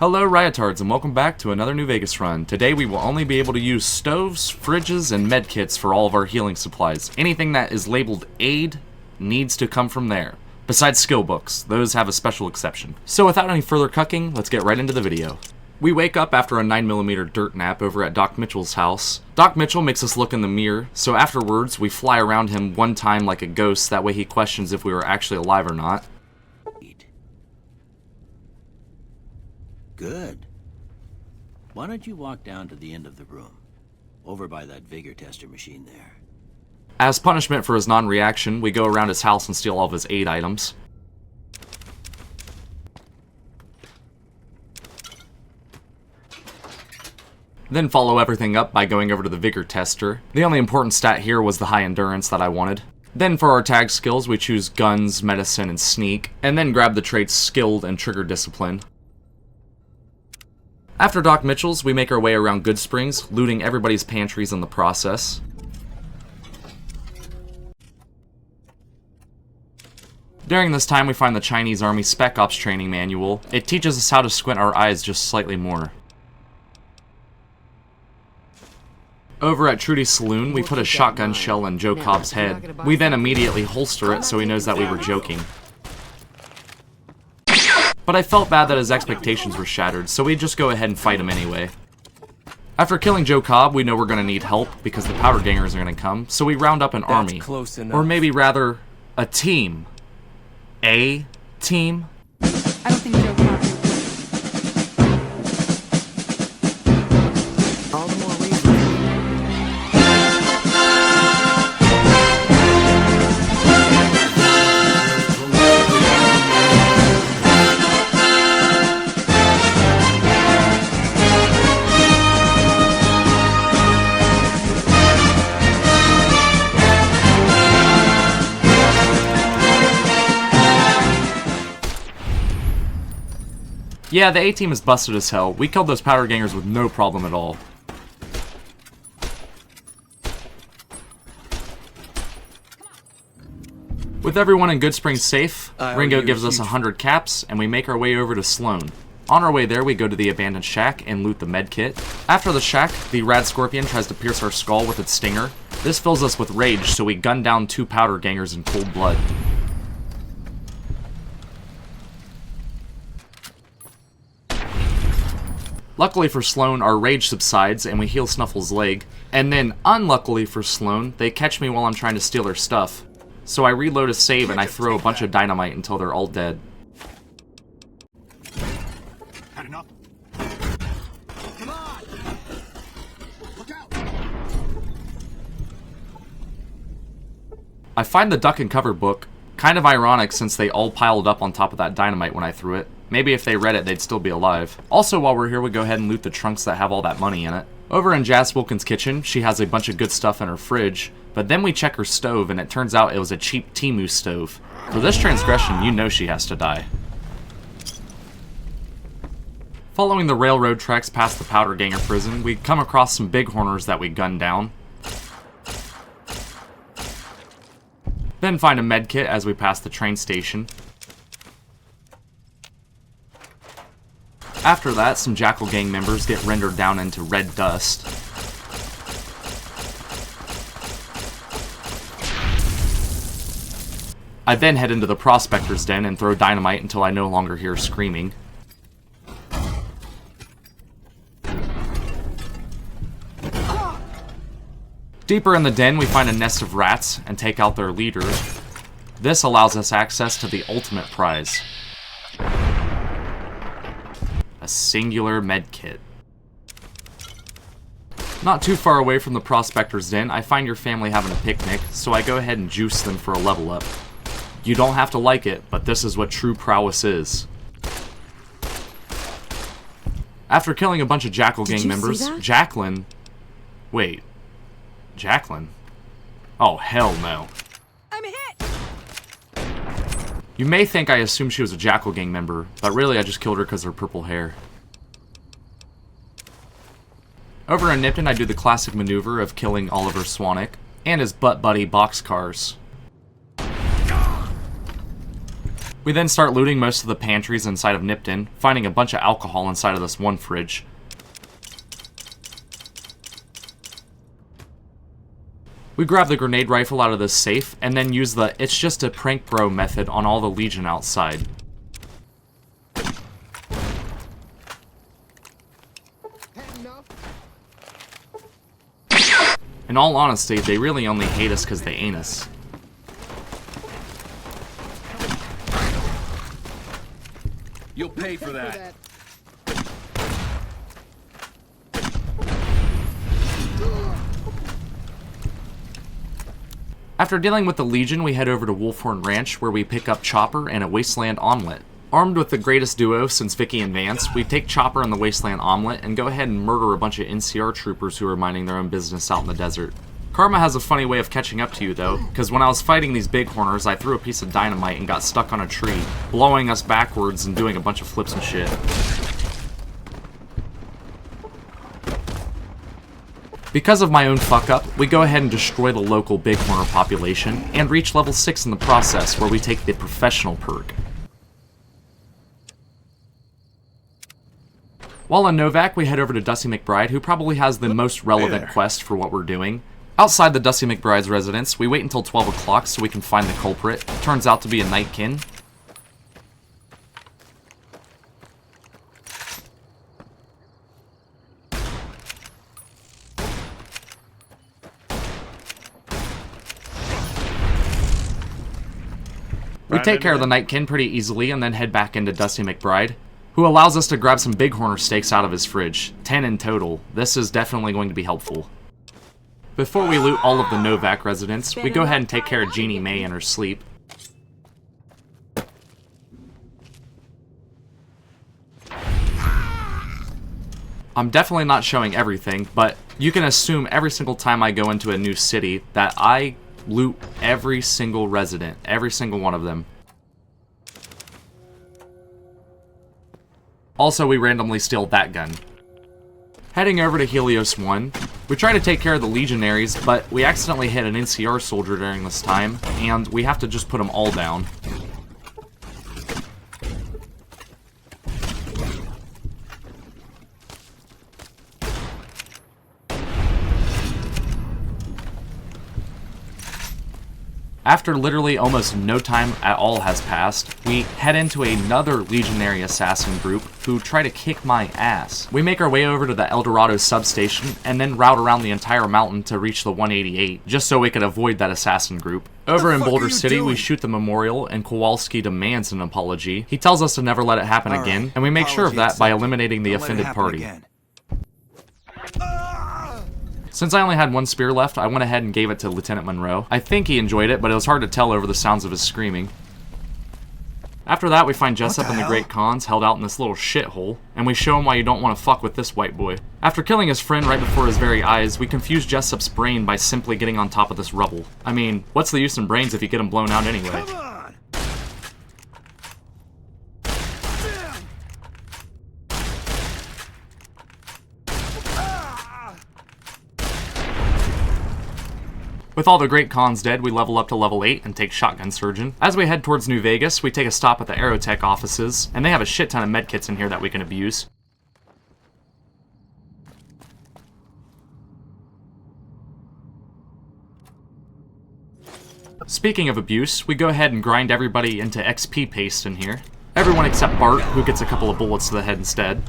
Hello Riotards and welcome back to another New Vegas run. Today we will only be able to use stoves, fridges, and medkits for all of our healing supplies. Anything that is labeled aid needs to come from there. Besides skill books, those have a special exception. So without any further cucking, let's get right into the video. We wake up after a 9mm dirt nap over at Doc Mitchell's house. Doc Mitchell makes us look in the mirror, so afterwards we fly around him one time like a ghost, that way he questions if we were actually alive or not. Good. Why don't you walk down to the end of the room, over by that vigor tester machine there. As punishment for his non-reaction, we go around his house and steal all of his aid items. Then follow everything up by going over to the vigor tester. The only important stat here was the high endurance that I wanted. Then for our tag skills, we choose guns, medicine, and sneak, and then grab the traits skilled and trigger discipline. After Doc Mitchell's, we make our way around Good Springs, looting everybody's pantries in the process. During this time, we find the Chinese Army Spec Ops training manual. It teaches us how to squint our eyes just slightly more. Over at Trudy's saloon, we put a shotgun shell in Joe Cobb's head. We then immediately holster it so he knows that we were joking. But I felt bad that his expectations were shattered, so we just go ahead and fight him anyway. After killing Joe Cobb, we know we're going to need help because the powder gangers are going to come, so we round up an army. Or maybe rather, a team. A team? I don't think Joe Cobb. All the more reason. Yeah, the A-team is busted as hell. We killed those powder gangers with no problem at all. With everyone in Good Springs safe, Ringo gives us 100 caps, and we make our way over to Sloan. On our way there, we go to the abandoned shack and loot the medkit. After the shack, the rad scorpion tries to pierce our skull with its stinger. This fills us with rage, so we gun down 2 powder gangers in cold blood. Luckily for Sloan, our rage subsides and we heal Snuffle's leg. And then, unluckily for Sloan, they catch me while I'm trying to steal their stuff. So I reload a save and I throw a bunch of dynamite until they're all dead. Had enough? Come on! Look out! I find the duck and cover book. Kind of ironic since they all piled up on top of that dynamite when I threw it. Maybe if they read it, they'd still be alive. Also, while we're here, we go ahead and loot the trunks that have all that money in it. Over in Jazz Wilkins' kitchen, she has a bunch of good stuff in her fridge, but then we check her stove, and it turns out it was a cheap Temu stove. For this transgression, you know she has to die. Following the railroad tracks past the powder ganger prison, we come across some bighorners that we gun down. Then find a medkit as we pass the train station. After that, some Jackal Gang members get rendered down into red dust. I then head into the Prospector's Den and throw dynamite until I no longer hear screaming. Deeper in the den, we find a nest of rats and take out their leader. This allows us access to the ultimate prize. A singular medkit. Not too far away from the Prospector's Den, I find your family having a picnic, so I go ahead and juice them for a level up. You don't have to like it, but this is what true prowess is. After killing a bunch of Jackal Gang members, Jacqueline... Wait. Jacqueline? Oh, hell no. I'm hit! You may think I assumed she was a Jackal Gang member, but really I just killed her because of her purple hair. Over in Nipton, I do the classic maneuver of killing Oliver Swanwick and his butt buddy Boxcars. We then start looting most of the pantries inside of Nipton, finding a bunch of alcohol inside of this one fridge. We grab the grenade rifle out of this safe, and then use the "it's just a prank bro" method on all the Legion outside. In all honesty, they really only hate us because they ain't us. You'll pay for that. After dealing with the Legion, we head over to Wolfhorn Ranch, where we pick up Chopper and a Wasteland Omelet. Armed with the greatest duo since Vicky and Vance, we take Chopper and the Wasteland Omelet and go ahead and murder a bunch of NCR troopers who are minding their own business out in the desert. Karma has a funny way of catching up to you though, because when I was fighting these bighorners, I threw a piece of dynamite and got stuck on a tree, blowing us backwards and doing a bunch of flips and shit. Because of my own fuck-up, we go ahead and destroy the local bighorner population, and reach level 6 in the process, where we take the Professional perk. While on Novak, we head over to Dusty McBride, who probably has the most relevant quest for what we're doing. Outside the Dusty McBride's residence, we wait until 12 o'clock so we can find the culprit. Turns out to be a Nightkin. We take care of the Nightkin pretty easily and then head back into Dusty McBride, who allows us to grab some bighorner steaks out of his fridge. 10 in total. This is definitely going to be helpful. Before we loot all of the Novak residents, we go ahead and take care of Jeannie May in her sleep. I'm definitely not showing everything, but you can assume every single time I go into a new city that I loot every single resident, every single one of them. Also, we randomly steal that gun. Heading over to Helios 1, we try to take care of the Legionaries, but we accidentally hit an NCR soldier during this time, and we have to just put them all down. After literally almost no time at all has passed, we head into another Legionary assassin group who try to kick my ass. We make our way over to the El Dorado substation and then route around the entire mountain to reach the 188, just so we could avoid that assassin group. Over in Boulder City, we shoot the memorial and Kowalski demands an apology. He tells us to never let it happen again, and we make sure of that by eliminating the offended party. Since I only had one spear left, I went ahead and gave it to Lieutenant Monroe. I think he enjoyed it, but it was hard to tell over the sounds of his screaming. After that, we find Jessup and the Great Khans held out in this little shithole, and we show him why you don't want to fuck with this white boy. After killing his friend right before his very eyes, we confuse Jessup's brain by simply getting on top of this rubble. I mean, what's the use in brains if you get them blown out anyway? With all the Great Khans dead, we level up to level 8 and take Shotgun Surgeon. As we head towards New Vegas, we take a stop at the Aerotech offices, and they have a shit ton of medkits in here that we can abuse. Speaking of abuse, we go ahead and grind everybody into XP paste in here. Everyone except Bart, who gets a couple of bullets to the head instead.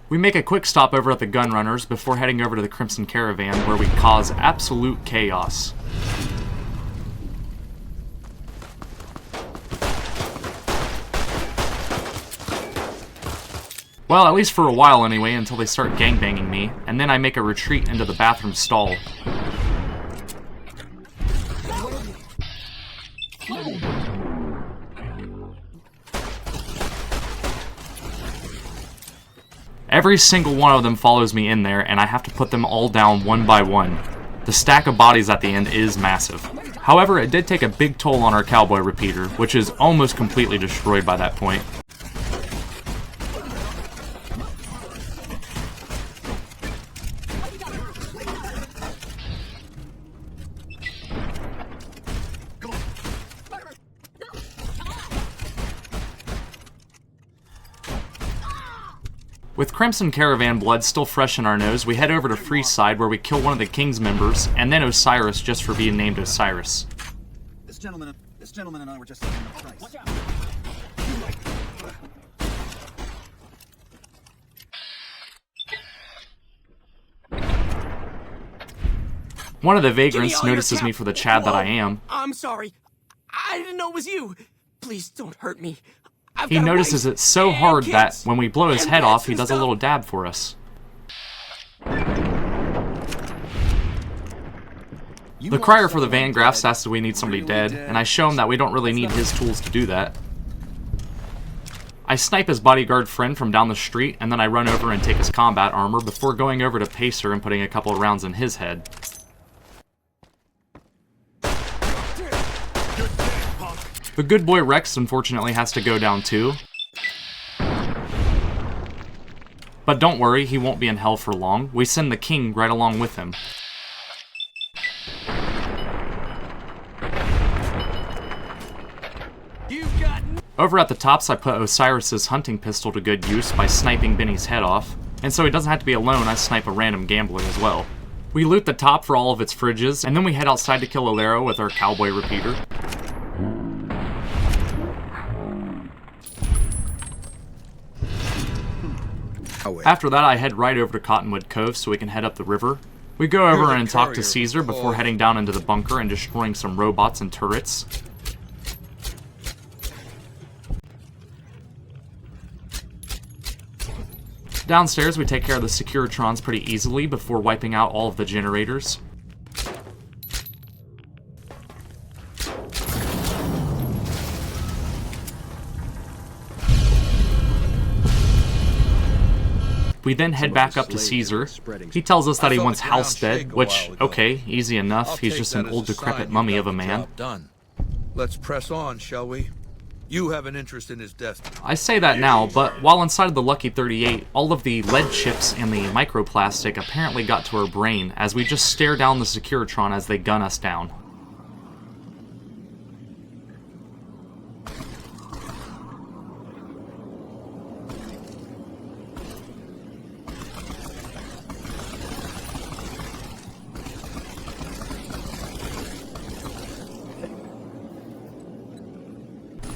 We make a quick stop over at the Gunrunners before heading over to the Crimson Caravan, where we cause absolute chaos. Well, at least for a while anyway, until they start gangbanging me, and then I make a retreat into the bathroom stall. Every single one of them follows me in there, and I have to put them all down one by one. The stack of bodies at the end is massive. However, it did take a big toll on our cowboy repeater, which is almost completely destroyed by that point. With Crimson Caravan blood still fresh in our nose, we head over to Freeside where we kill one of the King's members, and then Osiris just for being named Osiris. This gentleman and I were just saying the price. One of the vagrants notices me for the Chad that I am. I'm sorry. I didn't know it was you. Please don't hurt me. He notices it so hard that when we blow his head off, he does a little dab for us. The crier for the Van Graffs asks if we need somebody dead, and I show him that we don't really need his tools to do that. I snipe his bodyguard friend from down the street, and then I run over and take his combat armor before going over to Pacer and putting a couple of rounds in his head. The good boy Rex unfortunately has to go down too. But don't worry, he won't be in hell for long. We send the king right along with him. Over at the tops, I put Osiris's hunting pistol to good use by sniping Benny's head off. And so he doesn't have to be alone, I snipe a random gambler as well. We loot the top for all of its fridges, and then we head outside to kill Alero with our cowboy repeater. After that, I head right over to Cottonwood Cove so we can head up the river. We go over and talk to Caesar before heading down into the bunker and destroying some robots and turrets. Downstairs, we take care of the Securitrons pretty easily before wiping out all of the generators. We then head back up to Caesar. He tells us that he wants Halstead, which, okay, easy enough. He's just an old decrepit mummy of a man. Let's press on, shall we? You have an interest in his death. I say that now, but while inside of the Lucky 38, all of the lead chips and the microplastic apparently got to our brain as we just stare down the Securitron as they gun us down.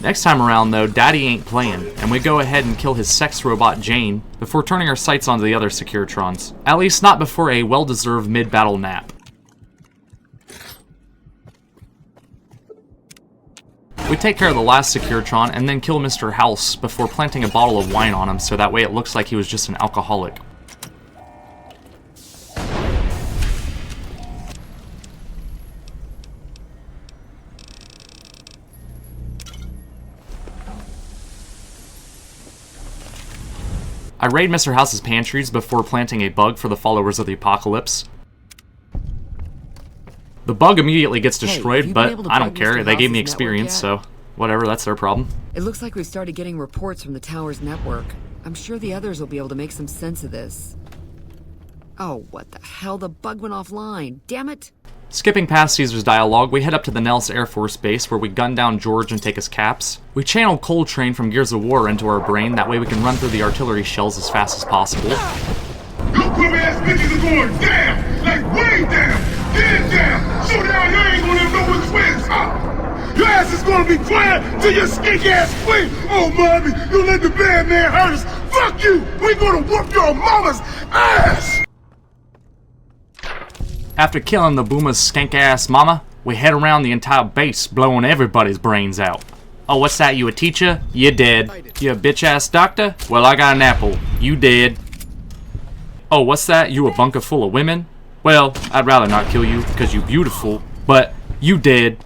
Next time around, though, Daddy ain't playing, and we go ahead and kill his sex robot Jane before turning our sights onto the other Securitrons. At least not before a well-deserved mid-battle nap. We take care of the last Securitron and then kill Mr. House before planting a bottle of wine on him so that way it looks like he was just an alcoholic. I raid Mr. House's pantries before planting a bug for the followers of the apocalypse. The bug immediately gets destroyed, but I don't care. They gave me experience, so whatever, that's their problem. It looks like we've started getting reports from the tower's network. I'm sure the others will be able to make some sense of this. Oh, what the hell? The bug went offline. Damn it! Skipping past Caesar's dialogue, we head up to the Nellis Air Force Base where we gun down George and take his caps. We channel Coltrane from Gears of War into our brain, that way we can run through the artillery shells as fast as possible. You crumb-ass bitches are going down! Like way down! Get down! So down you ain't gonna know which way is up! Your ass is gonna be quiet till your skink ass quit! Oh, mommy, you let the bad man hurt us! Fuck you! We gonna whoop your mama's ass! After killing the boomer's skank-ass mama, we head around the entire base, blowing everybody's brains out. Oh, what's that, you a teacher? You dead. You a bitch-ass doctor? Well, I got an apple. You dead. Oh, what's that, you a bunker full of women? Well, I'd rather not kill you, because you beautiful, but you dead.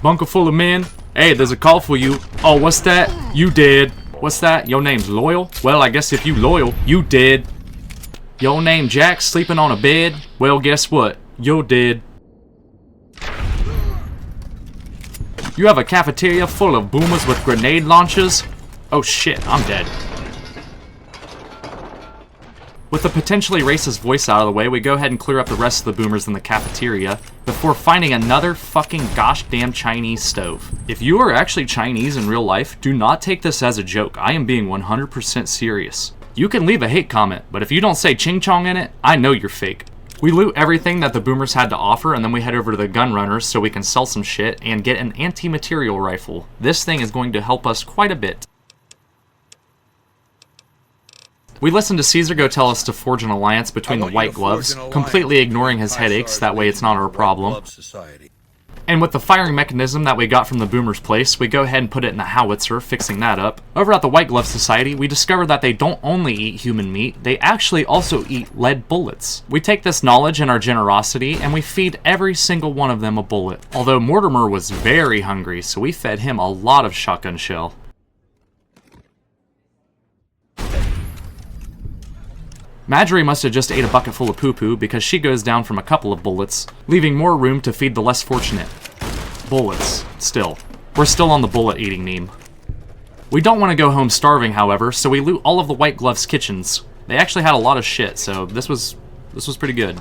Bunker full of men? Hey, there's a call for you. Oh, what's that? You dead. What's that, your name's Loyal? Well, I guess if you loyal, you dead. Your name Jack, sleeping on a bed? Well, guess what? You're dead. You have a cafeteria full of boomers with grenade launchers? Oh shit, I'm dead. With the potentially racist voice out of the way, we go ahead and clear up the rest of the boomers in the cafeteria before finding another fucking gosh damn Chinese stove. If you are actually Chinese in real life, do not take this as a joke. I am being 100% serious. You can leave a hate comment, but if you don't say ching chong in it, I know you're fake. We loot everything that the boomers had to offer, and then we head over to the gun runners so we can sell some shit and get an anti-material rifle. This thing is going to help us quite a bit. We listened to Caesar go tell us to forge an alliance between the White Gloves, completely ignoring his headaches, that way it's not our problem. And with the firing mechanism that we got from the Boomer's place, we go ahead and put it in the howitzer, fixing that up. Over at the White Glove Society, we discovered that they don't only eat human meat, they actually also eat lead bullets. We take this knowledge and our generosity, and we feed every single one of them a bullet. Although Mortimer was very hungry, so we fed him a lot of shotgun shell. Marjorie must have just ate a bucket full of poo-poo because she goes down from a couple of bullets, leaving more room to feed the less fortunate. Bullets. Still. We're still on the bullet-eating meme. We don't want to go home starving, however, so we loot all of the White Gloves' kitchens. They actually had a lot of shit, so this was pretty good.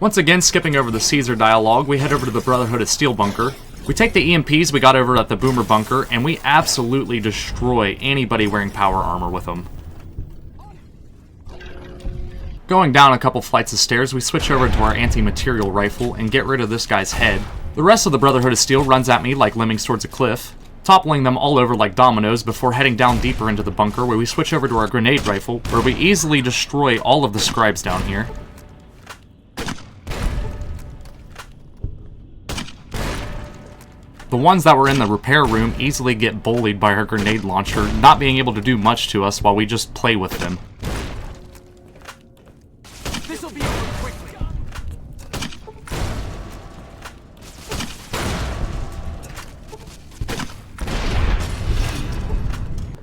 Once again, skipping over the Caesar dialogue, we head over to the Brotherhood of Steel bunker. We take the EMPs we got over at the Boomer bunker, and we absolutely destroy anybody wearing power armor with them. Going down a couple flights of stairs, we switch over to our anti-material rifle and get rid of this guy's head. The rest of the Brotherhood of Steel runs at me like lemmings towards a cliff, toppling them all over like dominoes before heading down deeper into the bunker, where we switch over to our grenade rifle, where we easily destroy all of the scribes down here. The ones that were in the repair room easily get bullied by our grenade launcher, not being able to do much to us while we just play with them. This'll be over quickly.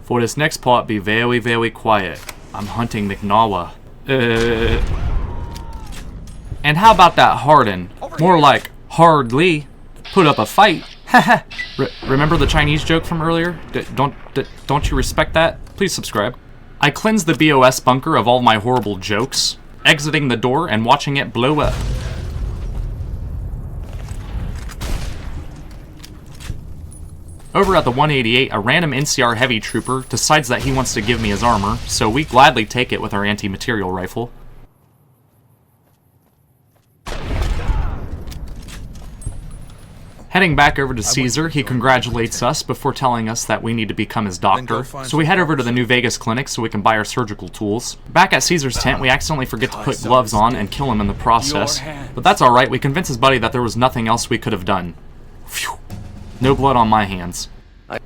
For this next part, be very, very quiet. I'm hunting McNawa. And how about that Harden? More like hardly. Put up a fight. Haha. Remember the Chinese joke from earlier? Don't you respect that? Please subscribe. I cleansed the BOS bunker of all my horrible jokes, exiting the door and watching it blow up. Over at the 188, a random NCR heavy trooper decides that he wants to give me his armor, so we gladly take it with our anti-material rifle. Heading back over to Caesar, he congratulates us before telling us that we need to become his doctor. So we head over to the New Vegas clinic so we can buy our surgical tools. Back at Caesar's tent, we accidentally forget to put gloves on and kill him in the process. But that's alright, we convince his buddy that there was nothing else we could have done. Phew. No blood on my hands.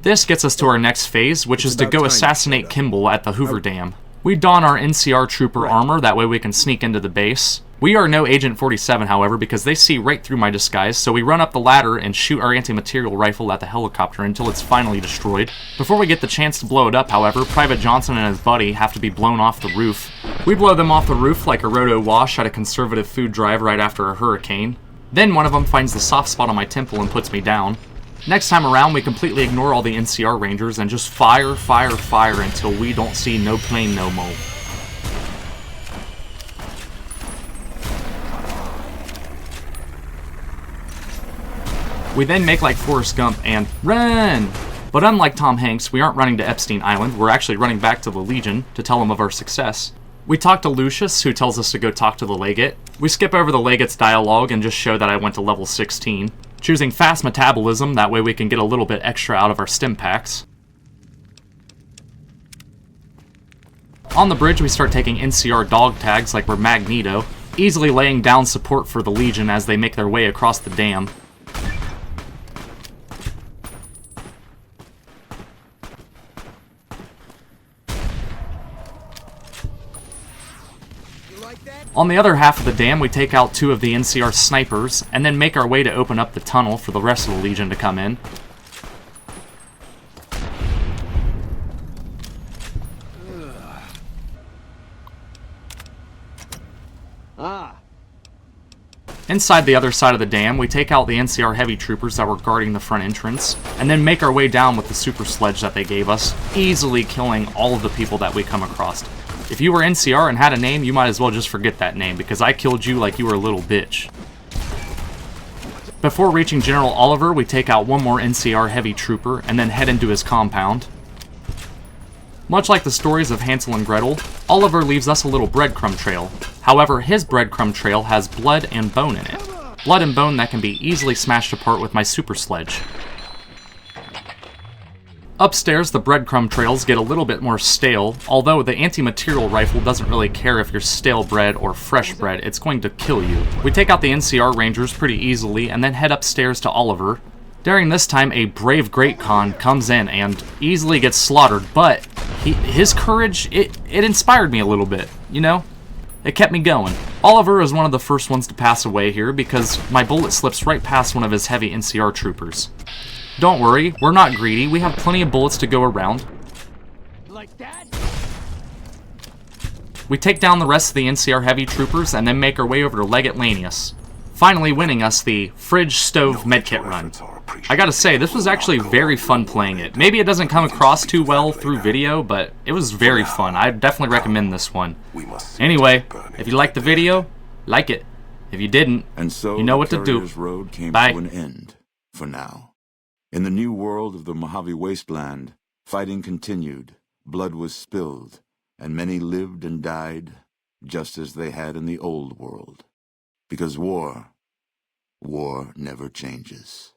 This gets us to our next phase, which is to go assassinate Kimball at the Hoover Dam. We don our NCR trooper armor, that way we can sneak into the base. We are no Agent 47, however, because they see right through my disguise, so we run up the ladder and shoot our anti-material rifle at the helicopter until it's finally destroyed. Before we get the chance to blow it up, however, Private Johnson and his buddy have to be blown off the roof. We blow them off the roof like a roto wash at a conservative food drive right after a hurricane. Then one of them finds the soft spot on my temple and puts me down. Next time around, we completely ignore all the NCR Rangers and just fire, fire, fire until we don't see no plane no more. We then make like Forrest Gump and run! But unlike Tom Hanks, we aren't running to Epstein Island, we're actually running back to the Legion to tell them of our success. We talk to Lucius, who tells us to go talk to the Legate. We skip over the Legate's dialogue and just show that I went to level 16. Choosing fast metabolism, that way we can get a little bit extra out of our stim packs. On the bridge, we start taking NCR dog tags like we're Magneto, easily laying down support for the Legion as they make their way across the dam. On the other half of the dam, we take out 2 of the NCR snipers, and then make our way to open up the tunnel for the rest of the Legion to come in. Inside the other side of the dam, we take out the NCR heavy troopers that were guarding the front entrance, and then make our way down with the super sledge that they gave us, easily killing all of the people that we come across. If you were NCR and had a name, you might as well just forget that name, because I killed you like you were a little bitch. Before reaching General Oliver, we take out one more NCR heavy trooper, and then head into his compound. Much like the stories of Hansel and Gretel, Oliver leaves us a little breadcrumb trail. However, his breadcrumb trail has blood and bone in it. Blood and bone that can be easily smashed apart with my super sledge. Upstairs, the breadcrumb trails get a little bit more stale, although the anti-material rifle doesn't really care if you're stale bread or fresh bread, it's going to kill you. We take out the NCR Rangers pretty easily and then head upstairs to Oliver. During this time, a brave Great Khan comes in and easily gets slaughtered, but his courage, it inspired me a little bit, you know? It kept me going. Oliver is one of the first ones to pass away here because my bullet slips right past one of his heavy NCR troopers. Don't worry, we're not greedy, we have plenty of bullets to go around. Like that? We take down the rest of the NCR heavy troopers and then make our way over to Leggett Lanius, finally winning us the Fridge Stove Medkit run. I gotta say, this was actually very fun playing it. Maybe it doesn't come across too well through video, but it was very fun. I definitely recommend this one. Anyway, if you liked the video, like it. If you didn't, and so you know what to do. Road came Bye. to an end, for now. In the new world of the Mojave Wasteland, fighting continued, blood was spilled, and many lived and died just as they had in the old world. Because war never changes.